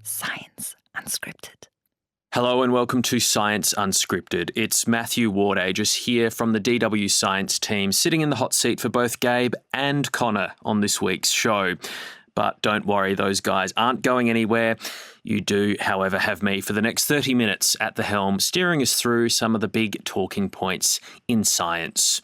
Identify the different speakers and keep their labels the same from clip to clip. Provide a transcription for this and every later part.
Speaker 1: Science Unscripted.
Speaker 2: Hello and welcome to Science Unscripted. It's Matthew Ward-Aegis here from the DW Science team, sitting in the hot seat for both Gabe and Connor on this week's show. But don't worry, those guys aren't going anywhere. You do, however, have me for the next 30 minutes at the helm, steering us through some of the big talking points in science.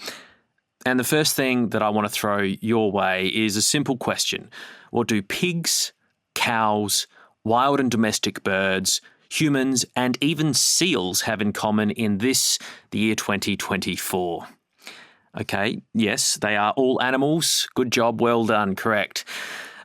Speaker 2: And the first thing that I want to throw your way is a simple question. What do pigs, cows, wild and domestic birds, humans, and even seals have in common in the year 2024? Okay, yes, they are all animals. Good job, well done, correct.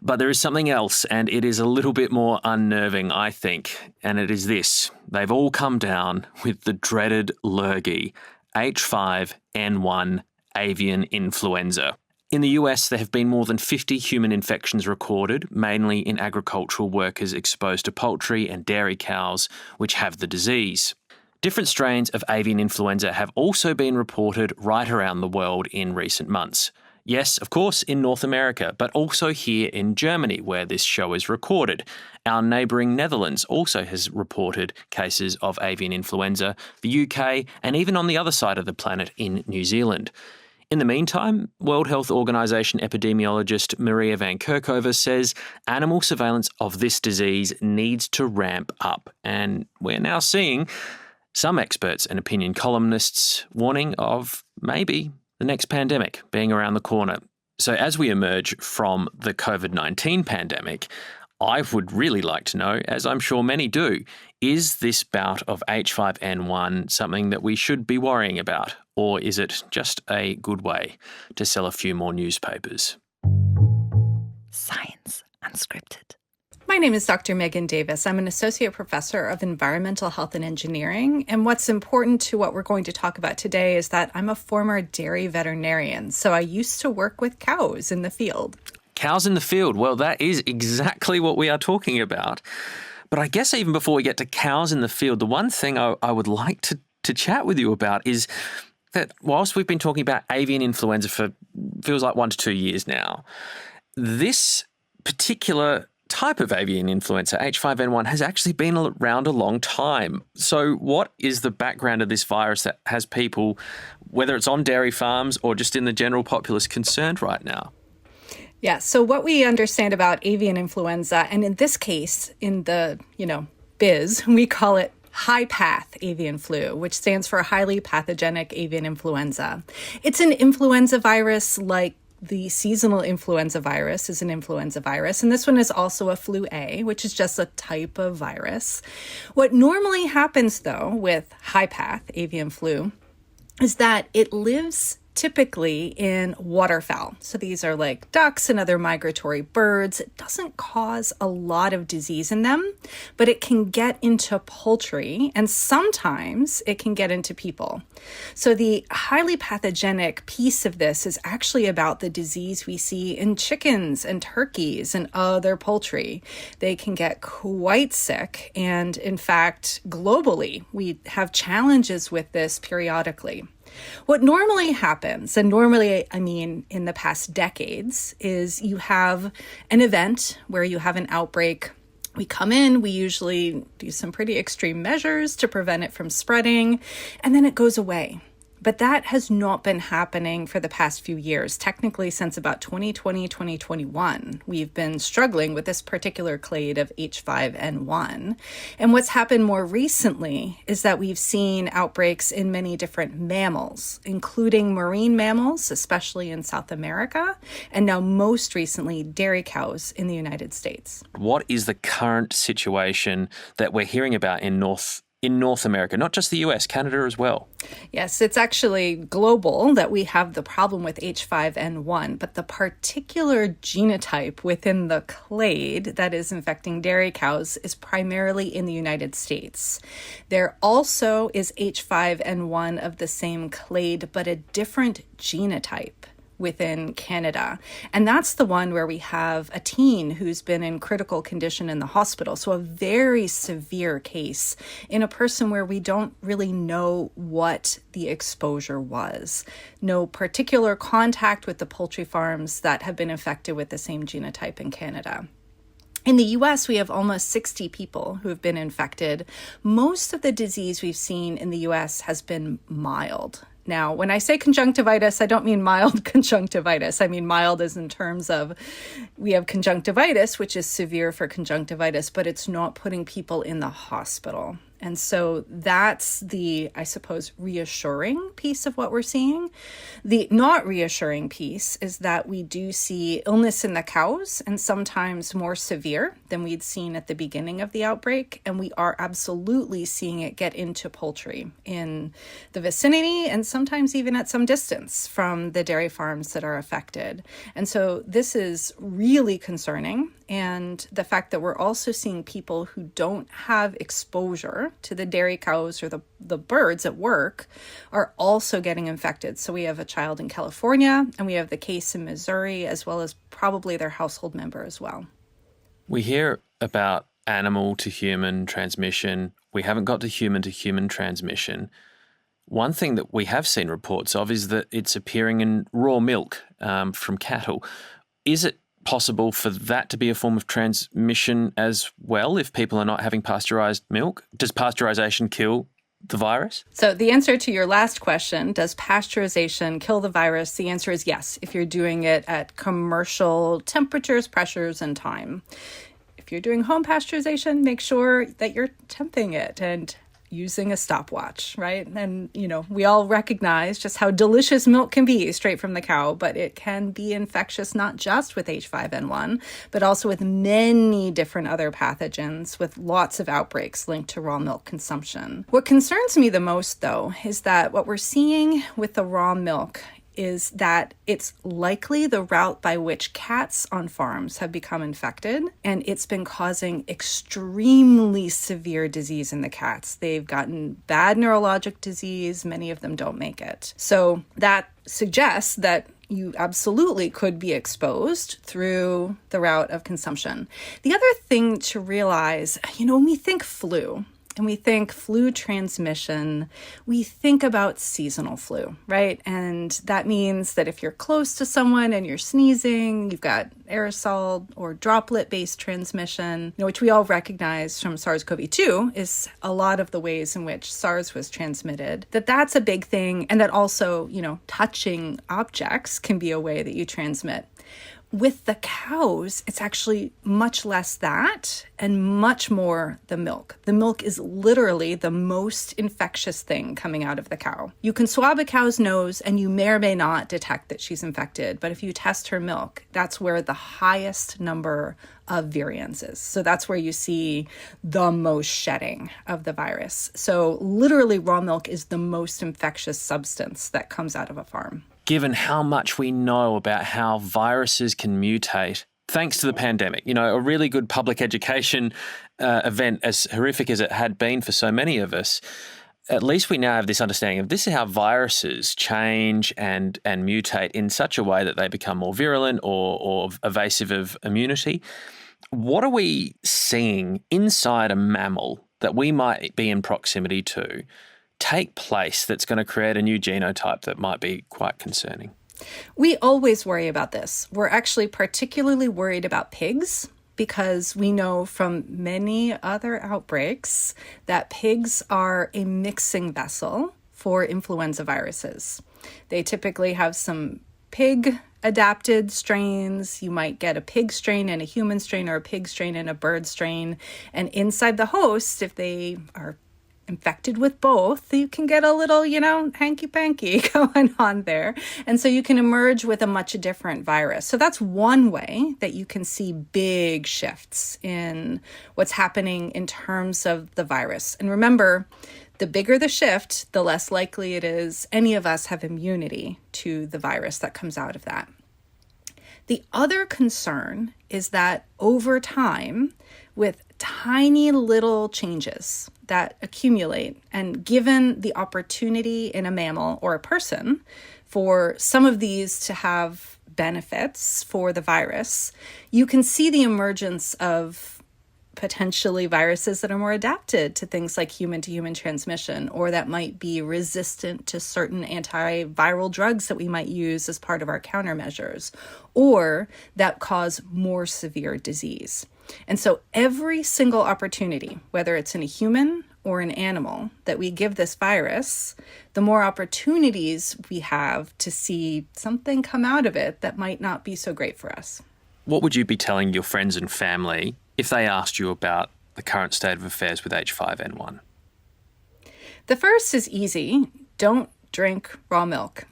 Speaker 2: But there is something else, and it is a little bit more unnerving, I think, and it is this. They've all come down with the dreaded lurgy, H5N1 avian influenza. In the US, there have been more than 50 human infections recorded, mainly in agricultural workers exposed to poultry and dairy cows, which have the disease. Different strains of avian influenza have also been reported right around the world in recent months. Yes, of course, in North America, but also here in Germany, where this show is recorded. Our neighbouring Netherlands also has reported cases of avian influenza, the UK, and even on the other side of the planet in New Zealand. In the meantime, World Health Organization epidemiologist Maria van Kerkhove says animal surveillance of this disease needs to ramp up. And we're now seeing some experts and opinion columnists warning of maybe the next pandemic being around the corner. So as we emerge from the COVID-19 pandemic, I would really like to know, as I'm sure many do, is this bout of H5N1 something that we should be worrying about? Or is it just a good way to sell a few more newspapers?
Speaker 1: Science Unscripted.
Speaker 3: My name is Dr. Megan Davis. I'm an associate professor of environmental health and engineering. And what's important to what we're going to talk about today is that I'm a former dairy veterinarian. So I used to work with cows in the field.
Speaker 2: Cows in the field. Well, that is exactly what we are talking about. But I guess even before we get to cows in the field, the one thing I would like to chat with you about is that whilst we've been talking about avian influenza for feels like 1 to 2 years now, this particular type of avian influenza, H5N1, has actually been around a long time. So what is the background of this virus that has people, whether it's on dairy farms or just in the general populace, concerned right now?
Speaker 3: Yeah, so what we understand about avian influenza, and in this case, in the, biz, we call it high-path avian flu, which stands for highly pathogenic avian influenza. It's an influenza virus like the seasonal influenza virus is an influenza virus, and this one is also a flu A, which is just a type of virus. What normally happens, though, with high-path avian flu is that it lives typically in waterfowl. So these are like ducks and other migratory birds. It doesn't cause a lot of disease in them, but it can get into poultry, and sometimes it can get into people. So the highly pathogenic piece of this is actually about the disease we see in chickens and turkeys and other poultry. They can get quite sick, and in fact, globally, we have challenges with this periodically. What normally happens, and normally I mean in the past decades, is you have an event where you have an outbreak. We come in, we usually do some pretty extreme measures to prevent it from spreading, and then it goes away. But that has not been happening for the past few years. Technically, since about 2020, 2021, we've been struggling with this particular clade of H5N1. And what's happened more recently is that we've seen outbreaks in many different mammals, including marine mammals, especially in South America, and now most recently, dairy cows in the United States.
Speaker 2: What is the current situation that we're hearing about in North America, not just the US, Canada as well?
Speaker 3: Yes, it's actually global that we have the problem with H5N1, but the particular genotype within the clade that is infecting dairy cows is primarily in the United States. There also is H5N1 of the same clade, but a different genotype within Canada. And that's the one where we have a teen who's been in critical condition in the hospital. So a very severe case in a person where we don't really know what the exposure was. No particular contact with the poultry farms that have been infected with the same genotype in Canada. In the US, we have almost 60 people who have been infected. Most of the disease we've seen in the US has been mild. Now, when I say conjunctivitis, I don't mean mild conjunctivitis. I mean mild as in terms of we have conjunctivitis, which is severe for conjunctivitis, but it's not putting people in the hospital. And so that's the, I suppose, reassuring piece of what we're seeing. The not reassuring piece is that we do see illness in the cows, and sometimes more severe than we'd seen at the beginning of the outbreak. And we are absolutely seeing it get into poultry in the vicinity and sometimes even at some distance from the dairy farms that are affected. And so this is really concerning. And the fact that we're also seeing people who don't have exposure to the dairy cows or the birds at work are also getting infected. So we have a child in California and we have the case in Missouri, as well as probably their household member as well.
Speaker 2: We hear about animal to human transmission. We haven't got to human transmission. One thing that we have seen reports of is that it's appearing in raw milk from cattle. Is it possible for that to be a form of transmission as well if people are not having pasteurized milk? Does pasteurization kill the virus?
Speaker 3: So the answer to your last question, does pasteurization kill the virus? The answer is yes, if you're doing it at commercial temperatures, pressures, and time. If you're doing home pasteurization, make sure that you're temping it and using a stopwatch, right? And, we all recognize just how delicious milk can be straight from the cow, but it can be infectious not just with H5N1, but also with many different other pathogens with lots of outbreaks linked to raw milk consumption. What concerns me the most, though, is that what we're seeing with the raw milk is that it's likely the route by which cats on farms have become infected, and it's been causing extremely severe disease in the cats. They've gotten bad neurologic disease. Many of them don't make it. So that suggests that you absolutely could be exposed through the route of consumption. The other thing to realize, when we think flu, and we think flu transmission, we think about seasonal flu, right? And that means that if you're close to someone and you're sneezing, you've got aerosol or droplet-based transmission, which we all recognize from SARS-CoV-2 is a lot of the ways in which SARS was transmitted, that's a big thing. And that also, touching objects can be a way that you transmit. With the cows, it's actually much less that and much more the milk. The milk is literally the most infectious thing coming out of the cow. You can swab a cow's nose and you may or may not detect that she's infected, but if you test her milk, that's where the highest number of variants is. So that's where you see the most shedding of the virus. So literally raw milk is the most infectious substance that comes out of a farm.
Speaker 2: Given how much we know about how viruses can mutate, thanks to the pandemic, a really good public education event, as horrific as it had been for so many of us, at least we now have this understanding of this is how viruses change and mutate in such a way that they become more virulent or evasive of immunity. What are we seeing inside a mammal that we might be in proximity to take place that's going to create a new genotype that might be quite concerning?
Speaker 3: We always worry about this. We're actually particularly worried about pigs because we know from many other outbreaks that pigs are a mixing vessel for influenza viruses. They typically have some pig adapted strains. You might get a pig strain and a human strain, or a pig strain and a bird strain. And inside the host, if they are infected with both, you can get a little, hanky-panky going on there. And so you can emerge with a much different virus. So that's one way that you can see big shifts in what's happening in terms of the virus. And remember, the bigger the shift, the less likely it is any of us have immunity to the virus that comes out of that. The other concern is that over time, with tiny little changes that accumulate, and given the opportunity in a mammal or a person for some of these to have benefits for the virus, you can see the emergence of potentially viruses that are more adapted to things like human-to-human transmission, or that might be resistant to certain antiviral drugs that we might use as part of our countermeasures, or that cause more severe disease. And so every single opportunity, whether it's in a human or an animal, that we give this virus, the more opportunities we have to see something come out of it that might not be so great for us.
Speaker 2: What would you be telling your friends and family if they asked you about the current state of affairs with H5N1?
Speaker 3: The first is easy. Don't drink raw milk.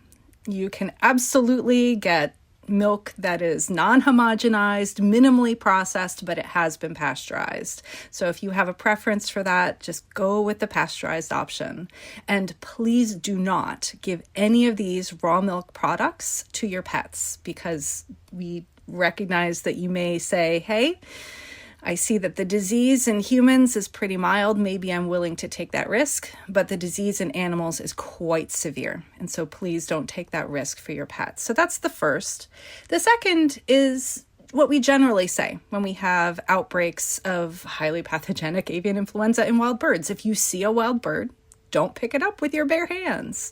Speaker 3: You can absolutely get milk that is non-homogenized, minimally processed, but it has been pasteurized. So if you have a preference for that, just go with the pasteurized option. And please do not give any of these raw milk products to your pets, because we recognize that you may say, hey, I see that the disease in humans is pretty mild. Maybe I'm willing to take that risk, but the disease in animals is quite severe. And so please don't take that risk for your pets. So that's the first. The second is what we generally say when we have outbreaks of highly pathogenic avian influenza in wild birds. If you see a wild bird, don't pick it up with your bare hands.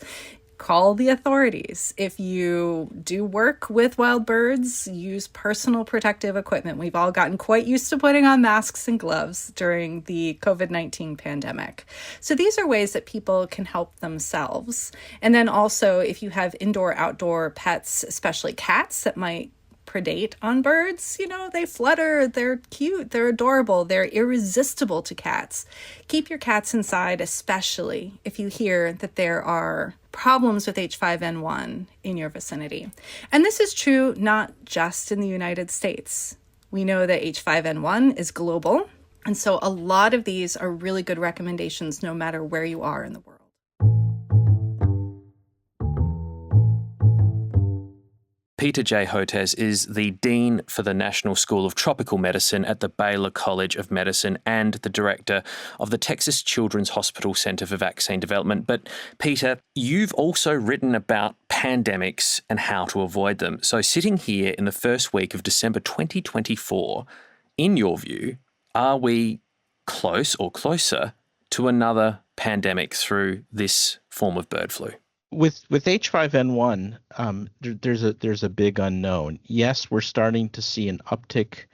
Speaker 3: Call the authorities. If you do work with wild birds, use personal protective equipment. We've all gotten quite used to putting on masks and gloves during the COVID-19 pandemic. So these are ways that people can help themselves. And then also, if you have indoor-outdoor pets, especially cats that might predate on birds, they flutter, they're cute, they're adorable, they're irresistible to cats. Keep your cats inside, especially if you hear that there are problems with H5N1 in your vicinity. And this is true not just in the United States. We know that H5N1 is global, and so a lot of these are really good recommendations no matter where you are in the world.
Speaker 2: Peter Jay Hotez is the Dean for the National School of Tropical Medicine at the Baylor College of Medicine and the Director of the Texas Children's Hospital Center for Vaccine Development. But Peter, you've also written about pandemics and how to avoid them. So sitting here in the first week of December 2024, in your view, are we close or closer to another pandemic through this form of bird flu?
Speaker 4: With H5N1, there's a big unknown. Yes, we're starting to see an uptick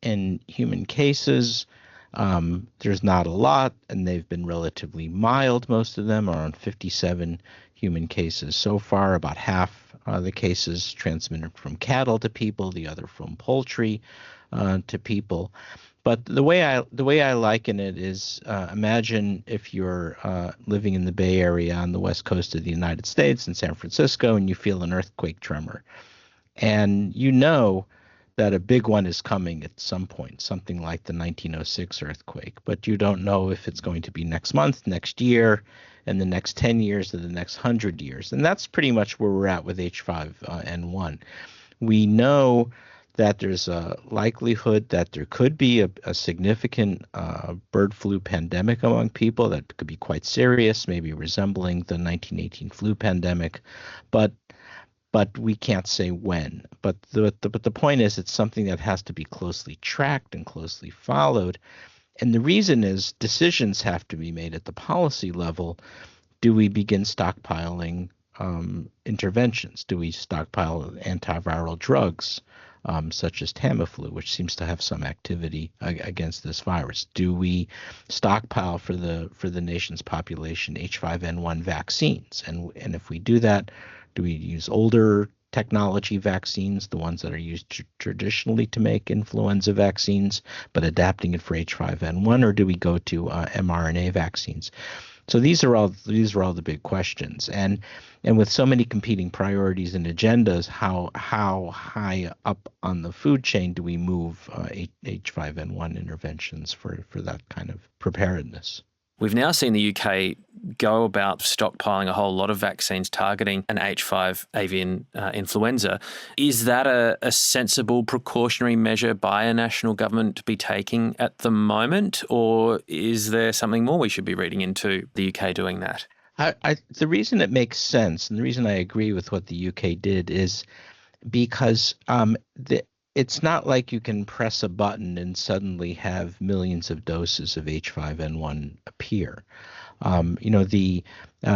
Speaker 4: in human cases. There's not a lot, and they've been relatively mild. Most of them, around 57 human cases so far. About half the cases transmitted from cattle to people, the other from poultry to people. But the way I liken it is, imagine if you're living in the Bay Area on the west coast of the United States in San Francisco, and you feel an earthquake tremor, and you know that a big one is coming at some point, something like the 1906 earthquake, but you don't know if it's going to be next month, next year, and the next 10 years, or the next 100 years. And that's pretty much where we're at with H5N1. We know that there's a likelihood that there could be a significant bird flu pandemic among people that could be quite serious, maybe resembling the 1918 flu pandemic, but we can't say when. But the point is, it's something that has to be closely tracked and closely followed. And the reason is decisions have to be made at the policy level. Do we begin stockpiling interventions? Do we stockpile antiviral drugs? Such as Tamiflu, which seems to have some activity against this virus? Do we stockpile for the nation's population H5N1 vaccines? And if we do that, do we use older technology vaccines, the ones that are used traditionally to make influenza vaccines, but adapting it for H5N1, or do we go to mRNA vaccines? So these are all the big questions, and with so many competing priorities and agendas, how high up on the food chain do we move H5N1 interventions for that kind of preparedness?
Speaker 2: We've now seen the UK go about stockpiling a whole lot of vaccines targeting an H5 avian influenza. Is that a sensible precautionary measure by a national government to be taking at the moment, or is there something more we should be reading into the UK doing that?
Speaker 4: The reason it makes sense, and the reason I agree with what the UK did, is because it's not like you can press a button and suddenly have millions of doses of H5N1 appear. The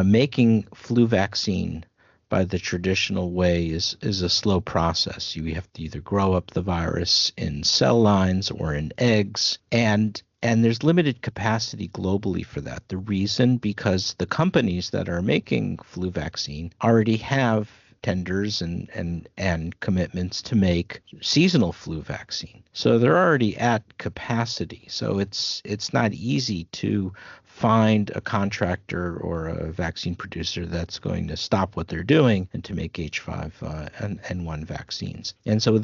Speaker 4: making flu vaccine by the traditional way is a slow process. You have to either grow up the virus in cell lines or in eggs, and there's limited capacity globally for that. The reason, because the companies that are making flu vaccine already have tenders and commitments to make seasonal flu vaccine. So they're already at capacity. So it's not easy to find a contractor or a vaccine producer that's going to stop what they're doing and to make H5N1 vaccines. And so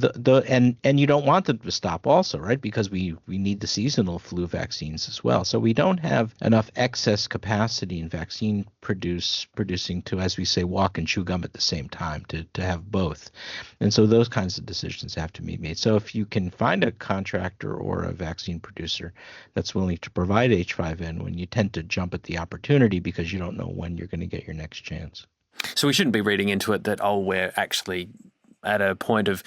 Speaker 4: and you don't want them to stop also, right? Because we need the seasonal flu vaccines as well. So we don't have enough excess capacity in vaccine producing to, as we say, walk and chew gum at the same time, to have both. And so those kinds of decisions have to be made. So if you can find a contractor or a vaccine producer that's willing to provide H5N1, you tend to jump at the opportunity because you don't know when you're going to get your next chance.
Speaker 2: So we shouldn't be reading into it that, we're actually at a point of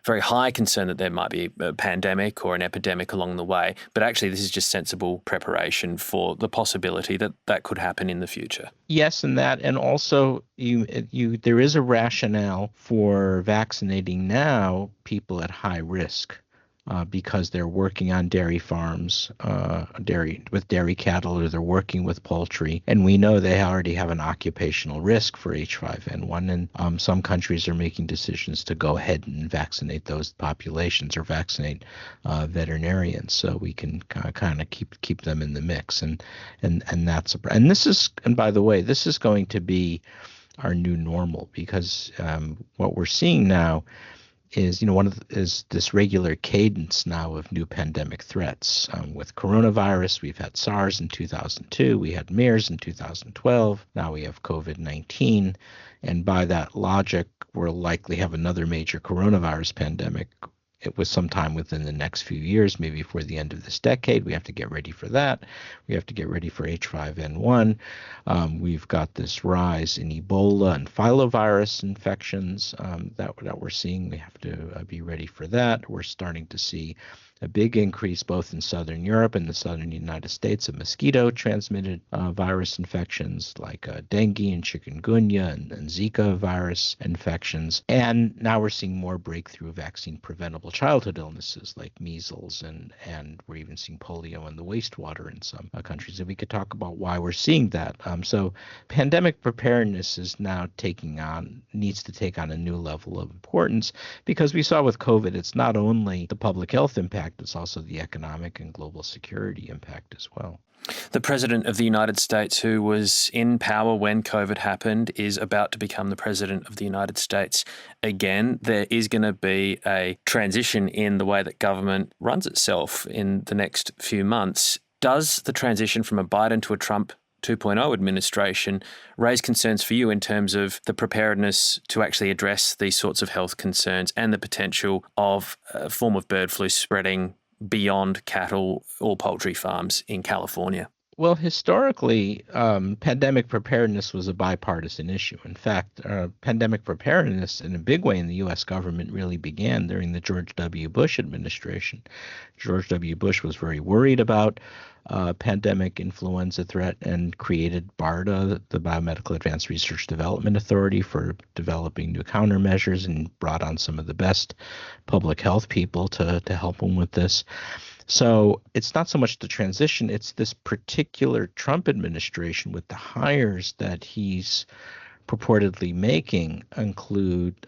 Speaker 2: very high concern that there might be a pandemic or an epidemic along the way, but actually this is just sensible preparation for the possibility that that could happen in the future.
Speaker 4: Yes, and also there is a rationale for vaccinating now people at high risk. Because they're working on dairy farms, with dairy cattle, or they're working with poultry. And we know they already have an occupational risk for H5N1. And some countries are making decisions to go ahead and vaccinate those populations or vaccinate veterinarians, so we can kind of keep them in the mix. And by the way, this is going to be our new normal, because what we're seeing now is this regular cadence now of new pandemic threats. With coronavirus, we've had SARS in 2002, we had MERS in 2012, now we have COVID-19, and by that logic, we'll likely have another major coronavirus pandemic. It was sometime within the next few years, maybe before the end of this decade. We have to get ready for that. We have to get ready for H5N1. We've got this rise in Ebola and filovirus infections that we're seeing. We have to be ready for that. We're starting to see a big increase both in southern Europe and the southern United States of mosquito-transmitted virus infections like dengue and chikungunya and Zika virus infections. And now we're seeing more breakthrough vaccine-preventable childhood illnesses like measles, and we're even seeing polio in the wastewater in some countries. And we could talk about why we're seeing that. So pandemic preparedness is now needs to take on a new level of importance, because we saw with COVID, it's not only the public health impact, it's also the economic and global security impact as well.
Speaker 2: The President of the United States, who was in power when COVID happened, is about to become the President of the United States again. There is going to be a transition in the way that government runs itself in the next few months. Does the transition from a Biden to a Trump 2.0 administration raise concerns for you in terms of the preparedness to actually address these sorts of health concerns and the potential of a form of bird flu spreading beyond cattle or poultry farms in California?
Speaker 4: Well, historically, pandemic preparedness was a bipartisan issue. In fact, pandemic preparedness in a big way in the U.S. government really began during the George W. Bush administration. George W. Bush was very worried about pandemic influenza threat and created BARDA, the Biomedical Advanced Research Development Authority, for developing new countermeasures, and brought on some of the best public health people to help him with this. So it's not so much the transition, it's this particular Trump administration with the hires that he's purportedly making include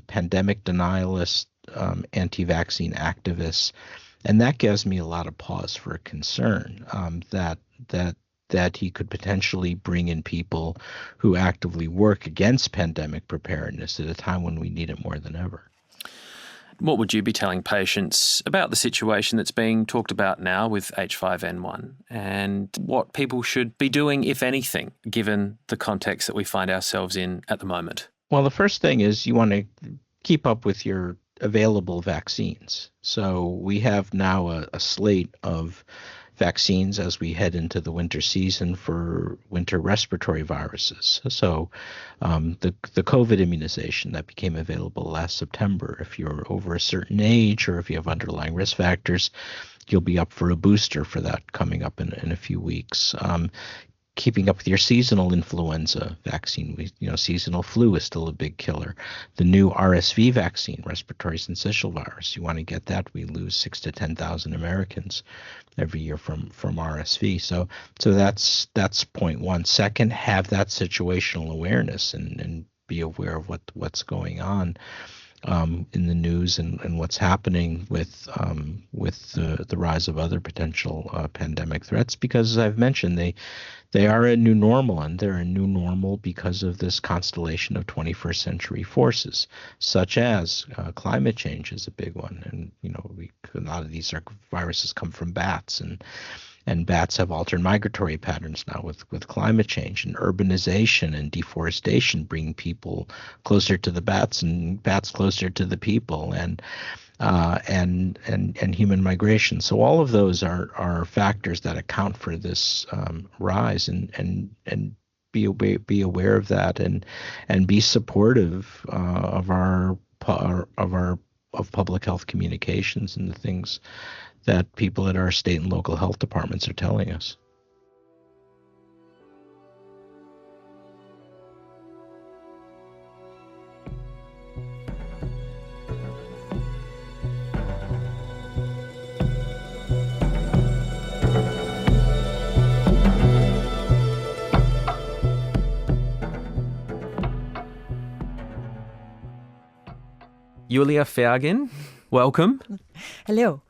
Speaker 4: pandemic denialists, anti-vaccine activists, and that gives me a lot of pause for concern that he could potentially bring in people who actively work against pandemic preparedness at a time when we need it more than ever.
Speaker 2: What would you be telling patients about the situation that's being talked about now with H5N1, and what people should be doing, if anything, given the context that we find ourselves in at the moment?
Speaker 4: Well, the first thing is you want to keep up with your available vaccines. So we have now a slate of vaccines as we head into the winter season for winter respiratory viruses. So the COVID immunization that became available last September, if you're over a certain age or if you have underlying risk factors, you'll be up for a booster for that coming up in a few weeks. Keeping up with your seasonal influenza vaccine. Seasonal flu is still a big killer. The new RSV vaccine, respiratory syncytial virus, you want to get that. We lose 6,000 to 10,000 Americans every year from RSV. So that's point one. Second, have that situational awareness and be aware of what's going on in the news and what's happening with the rise of other potential pandemic threats, because as I've mentioned, they are a new normal, and they're a new normal because of this constellation of 21st century forces, such as climate change is a big one. And a lot of these viruses come from bats, and bats have altered migratory patterns now with climate change, and urbanization and deforestation bring people closer to the bats and bats closer to the people, and human migration. So all of those are factors that account for this rise, and be aware of that, and be supportive of public health communications and the things that people at our state and local health departments are telling us.
Speaker 2: Julia Fergin, welcome.
Speaker 1: Hello.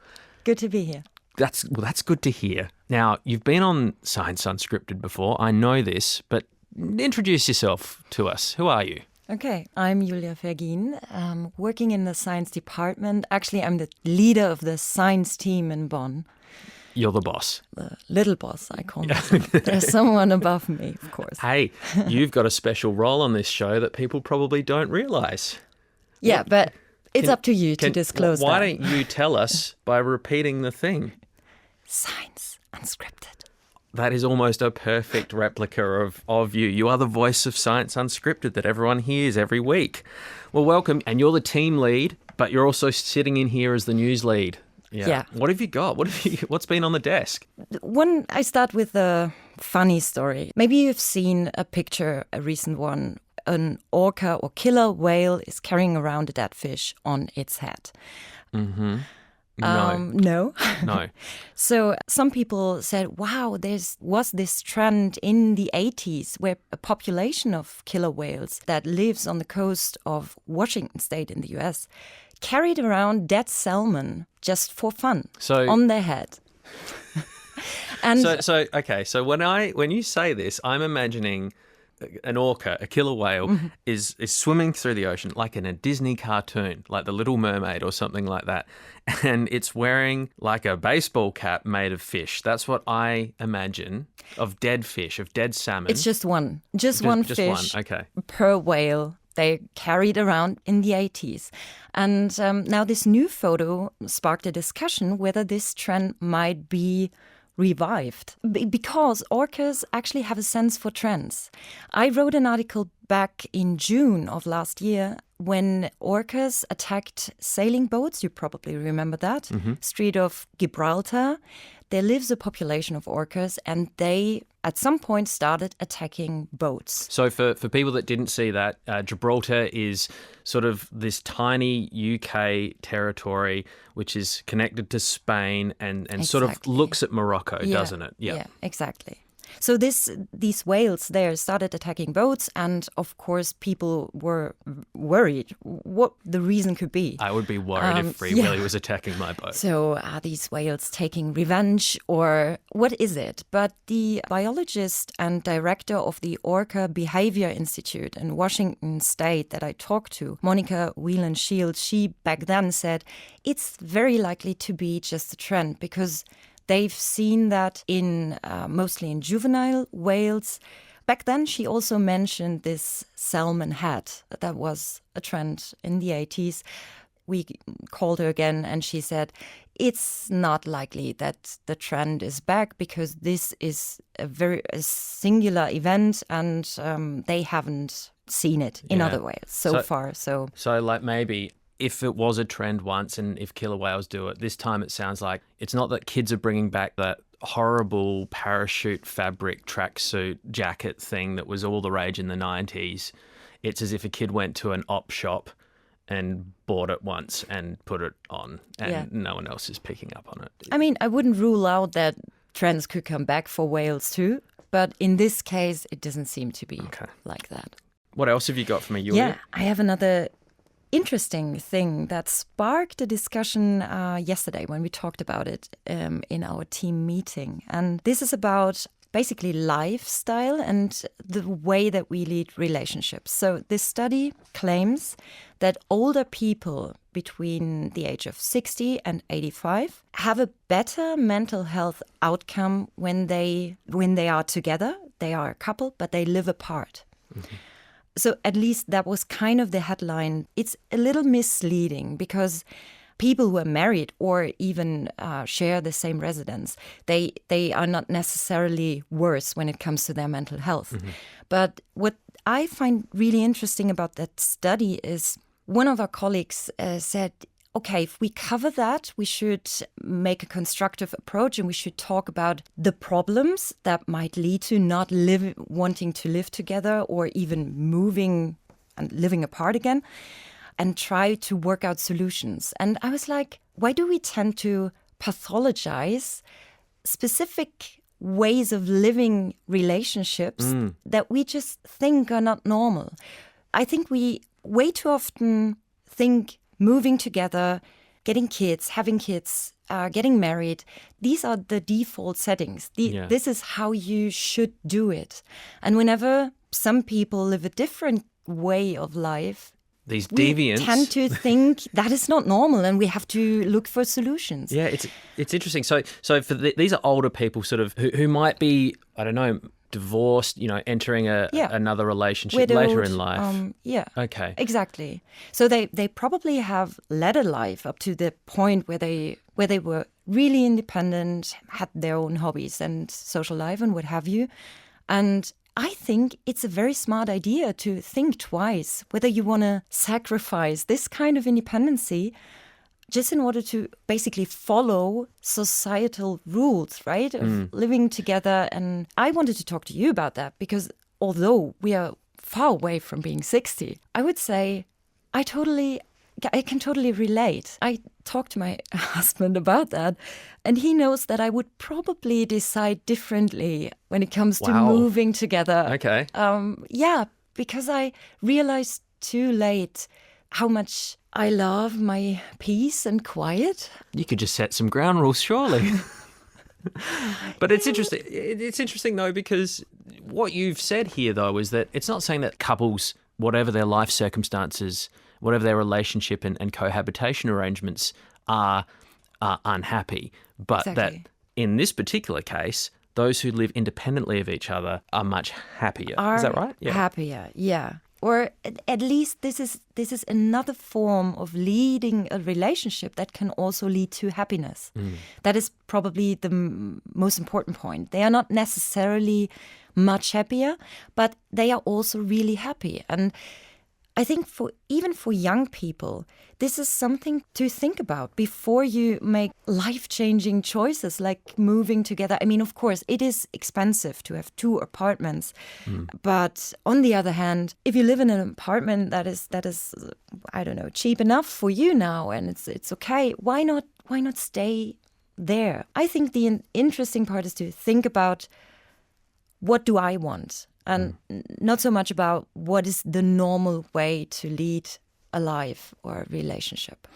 Speaker 1: Good to be here.
Speaker 2: That's good to hear. Now, you've been on Science Unscripted before. I know this, but introduce yourself to us. Who are you?
Speaker 1: Okay, I'm Julia Fergin, working in the science department. Actually, I'm the leader of the science team in Bonn.
Speaker 2: You're the boss.
Speaker 1: The little boss, I call myself. There's someone above me, of course.
Speaker 2: Hey, you've got a special role on this show that people probably don't realise.
Speaker 1: Yeah, but it's up to you to disclose
Speaker 2: why
Speaker 1: that.
Speaker 2: don't you tell us by repeating the thing?
Speaker 1: Science Unscripted.
Speaker 2: That is almost a perfect replica of you. You are the voice of Science Unscripted that everyone hears every week. Well, welcome. And you're the team lead, but you're also sitting in here as the news lead. Yeah. What have you got? What's been on the desk?
Speaker 1: I start with a funny story. Maybe you've seen a picture, a recent one. An orca or killer whale is carrying around a dead fish on its head.
Speaker 2: Mm-hmm.
Speaker 1: No.
Speaker 2: No.
Speaker 1: So some people said, wow, was this trend in the 80s where a population of killer whales that lives on the coast of Washington State in the US carried around dead salmon just for fun on their head. And
Speaker 2: so when you say this, I'm imagining an orca, a killer whale, is swimming through the ocean like in a Disney cartoon, like The Little Mermaid or something like that. And it's wearing like a baseball cap made of fish. That's what I imagine of dead fish, of dead salmon.
Speaker 1: It's just one fish per whale. They carried around in the 80s. And now this new photo sparked a discussion whether this trend might be revived, because orcas actually have a sense for trends. I wrote an article back in June of last year when orcas attacked sailing boats. You probably remember that. Strait of Gibraltar. There lives a population of orcas, and they at some point started attacking boats.
Speaker 2: So for people that didn't see that, Gibraltar is sort of this tiny UK territory which is connected to Spain and sort of looks at Morocco, doesn't it?
Speaker 1: Yeah, exactly. So these whales there started attacking boats, and of course people were worried what the reason could be.
Speaker 2: I would be worried if Free Willy was attacking my boat.
Speaker 1: So are these whales taking revenge, or what is it? But the biologist and director of the Orca Behavior Institute in Washington State that I talked to, Monica Whelan-Shields, she back then said it's very likely to be just a trend, because they've seen that in mostly in juvenile whales. Back then, she also mentioned this salmon head. That was a trend in the 80s. we called her again, and she said it's not likely that the trend is back because this is a singular event, and they haven't seen it in other ways so far. So
Speaker 2: like maybe if it was a trend once and if killer whales do it, this time it sounds like it's not that kids are bringing back that horrible parachute fabric tracksuit jacket thing that was all the rage in the 90s. It's as if a kid went to an op shop and bought it once and put it on, and no one else is picking up on it.
Speaker 1: I mean, I wouldn't rule out that trends could come back for whales too, but in this case, it doesn't seem to be like that.
Speaker 2: What else have you got for me, Julia?
Speaker 1: Yeah, I have another interesting thing that sparked a discussion yesterday when we talked about it in our team meeting. And this is about basically lifestyle and the way that we lead relationships. So this study claims that older people between the age of 60 and 85 have a better mental health outcome when they are together. They are a couple, but they live apart. Mm-hmm. So at least that was kind of the headline. It's a little misleading because people who are married or even share the same residence, they are not necessarily worse when it comes to their mental health. Mm-hmm. But what I find really interesting about that study is one of our colleagues said, okay, if we cover that, we should make a constructive approach and we should talk about the problems that might lead to not wanting to live together or even moving and living apart again, and try to work out solutions. And I was like, why do we tend to pathologize specific ways of living relationships that we just think are not normal? I think we way too often think moving together, getting kids, having kids, getting married, these are the default settings. This is how you should do it. And whenever some people live a different way of life,
Speaker 2: these deviants
Speaker 1: tend to think that is not normal and we have to look for solutions.
Speaker 2: Yeah, it's interesting. So for these are older people sort of who might be, I don't know, divorced, entering another relationship widowed, later in life. Okay.
Speaker 1: Exactly. So they probably have led a life up to the point where they were really independent, had their own hobbies and social life and what have you. And I think it's a very smart idea to think twice whether you want to sacrifice this kind of independency just in order to basically follow societal rules, right, of living together. And I wanted to talk to you about that because although we are far away from being 60, I would say I can totally relate. I talked to my husband about that, and he knows that I would probably decide differently when it comes to moving together.
Speaker 2: Okay.
Speaker 1: Because I realized too late how much I love my peace and quiet.
Speaker 2: You could just set some ground rules, surely. But it's interesting. It's interesting, though, because what you've said here, though, is that it's not saying that couples, whatever their life circumstances, whatever their relationship and cohabitation arrangements are unhappy. But that in this particular case, those who live independently of each other are much happier. Is that right?
Speaker 1: Yeah. Happier, yeah. Or at least this is another form of leading a relationship that can also lead to happiness. That is probably the most important point. They are not necessarily much happier, but they are also really happy. And I think even for young people, this is something to think about before you make life-changing choices like moving together. I mean, of course, it is expensive to have 2 apartments. But on the other hand, if you live in an apartment that is I don't know, cheap enough for you now and it's okay, why not stay there? I think the interesting part is to think about what do I want? And not so much about what is the normal way to lead a life or a relationship.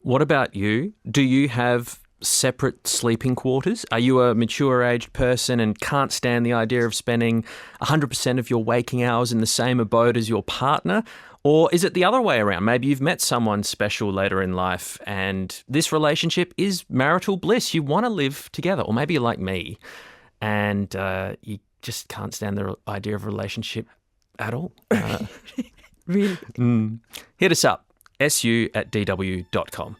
Speaker 2: What about you? Do you have separate sleeping quarters? Are you a mature-aged person and can't stand the idea of spending 100% of your waking hours in the same abode as your partner? Or is it the other way around? Maybe you've met someone special later in life and this relationship is marital bliss. You want to live together. Or maybe you're like me and you just can't stand the idea of a relationship at all.
Speaker 1: Really?
Speaker 2: Hit us up. su@dw.com.